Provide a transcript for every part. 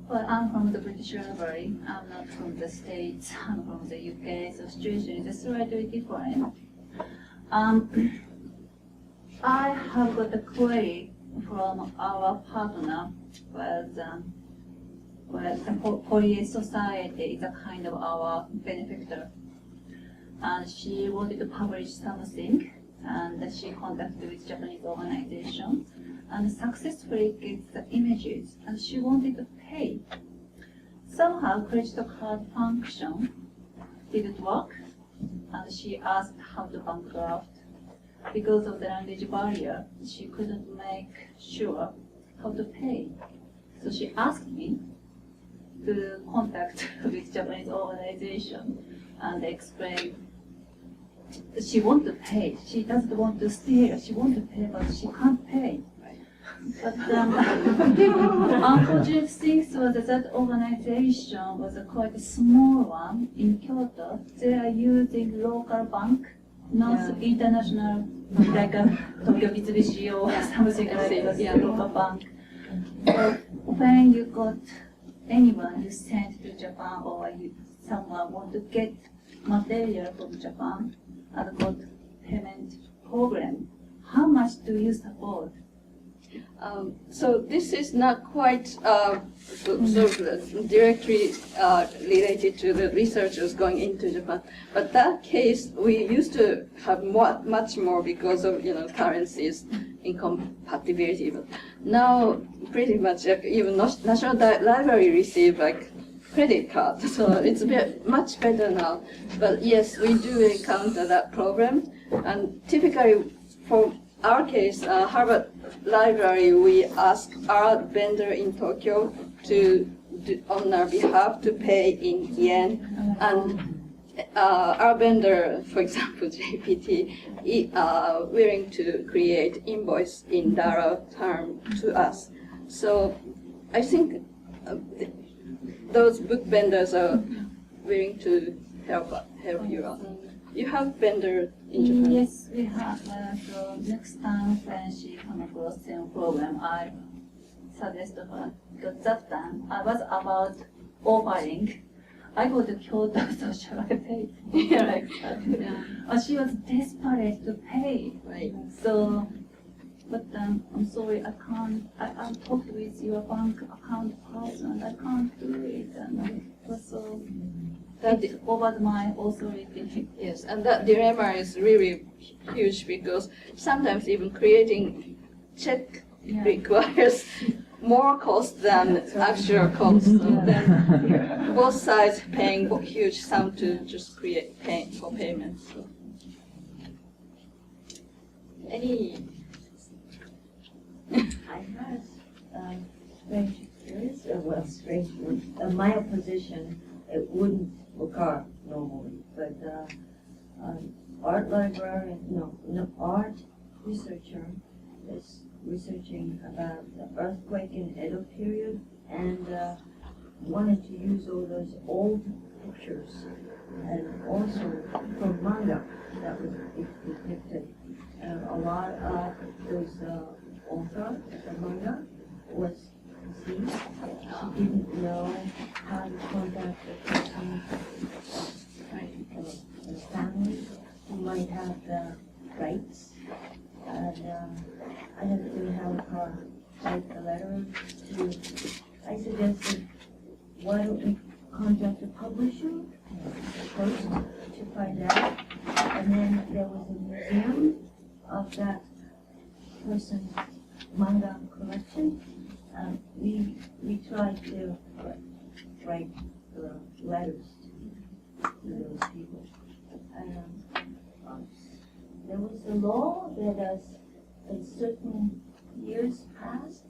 Well, I'm from the British Library. I'm not from the States. I'm from the UK, so situation is slightly different. I have got a query from our partner with the Poly Society is a kind of our benefactor. And she wanted to publish something, and she contacted with Japanese organization and successfully get the images, and she wanted to pay. Somehow credit card function didn't work, and she asked how to bankrupt. Because of the language barrier, she couldn't make sure how to pay. So she asked me to contact with Japanese organization and explain that she wants to pay. She doesn't want to steal. She wants to pay, but she can't pay. But unfortunate thing was that organization was a quite small one in Kyoto. They are using local bank, not international, like a Tokyo Mitsubishi or something like that, local bank. So when you got anyone you sent to Japan or someone want to get material from Japan and got payment program, how much do you support? So this is not quite sort of directly related to the researchers going into Japan, but that case we used to have much more because of currencies incompatibility. But now pretty much even National Library receive like credit card, so it's much better now. But yes, we do encounter that problem, and typically for our case, Harvard Library, we ask our vendor in Tokyo to, on our behalf, to pay in yen, and our vendor, for example, JPT, willing to create invoice in dollar term to us. So I think those book vendors are willing to help you out. You have vendor in Japan? Yes, we have. So next time when she come across the same problem, I suggest her. Because that time I was about offering. I go to Kyoto, so shall I pay? Like that. She was desperate to pay. Right. So, but I'm sorry, I can't. I talked with your bank account person. I can't do it, and it was so. That over my authority. Yes, and that dilemma is really huge because sometimes even creating check requires more cost than actual cost. So then both sides paying huge sum to just create for payment. So. Any? I had strange experience. Well, strange. My opposition, it wouldn't occur normally, but art librarian, art researcher is researching about the earthquake in Edo period and wanted to use all those old pictures and also from manga that was depicted. A lot of those author of the manga was deceased. She didn't know how to contact the person, the family who might have the rights. And I had to help her write the letter to, I suggested, why don't we contact the publisher first to find out. And then there was a museum of that person's manga collection. We tried to write letters to those people. There was a law that as certain years passed,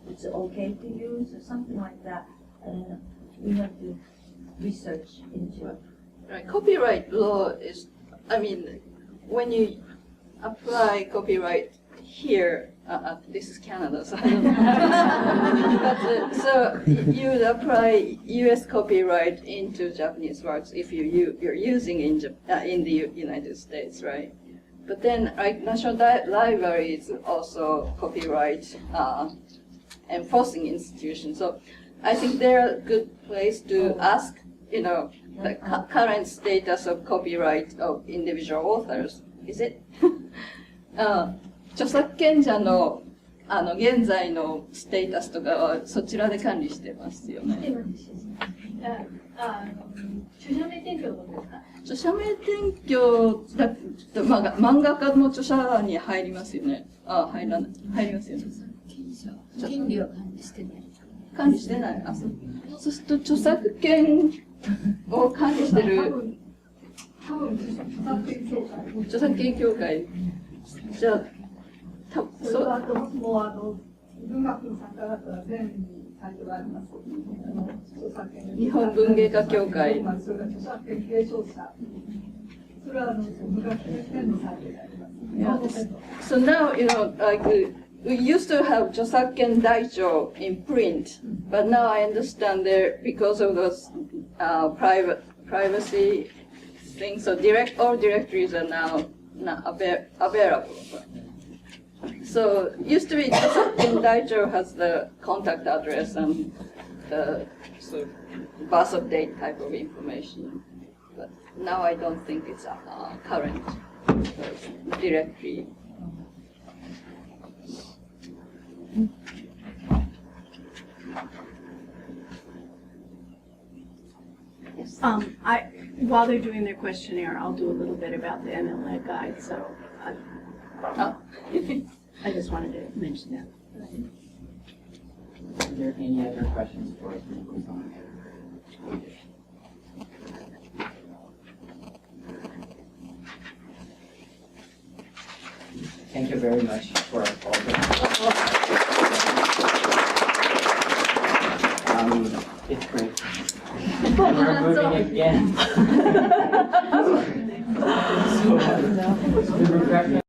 it's okay to use or something like that. And we have to research into it. Right. Copyright law is, when you apply copyright here, this is Canada, so I don't know. But, so you would apply U.S. copyright into Japanese works if you're using in the United States, right? But then, like National Library is also copyright enforcing institution. So I think they're a good place to ask, you know, the current status of copyright of individual authors. Is it? 著作権者の現在のステータスとかはそちらで管理してますよね。著者名転居のことですか？著者名転居だと、まあ、漫画家の著者に入りますよね。入りますよね。権利は管理してない。管理してない。そうすると著作権を管理してる多分著作権協会。じゃあ、それはもう文学の作家だったら全にサイトがあります。日本文芸家協会。それから著作権継承者。それは文学権のサイトがあります。So now, you know, like we used to have 著作権台帳 in print, but now I understand that because of those privacy things, so all directories are now not available. So used to be 著作権台帳 has the contact address and the sort of birth of date type of information, but now I don't think it's a current directory. Yes. While they're doing their questionnaire, I'll do a little bit about the MLA guide, so I just wanted to mention that. Are there any other questions for us? Thank you very much for all the it's great. We're moving again. So,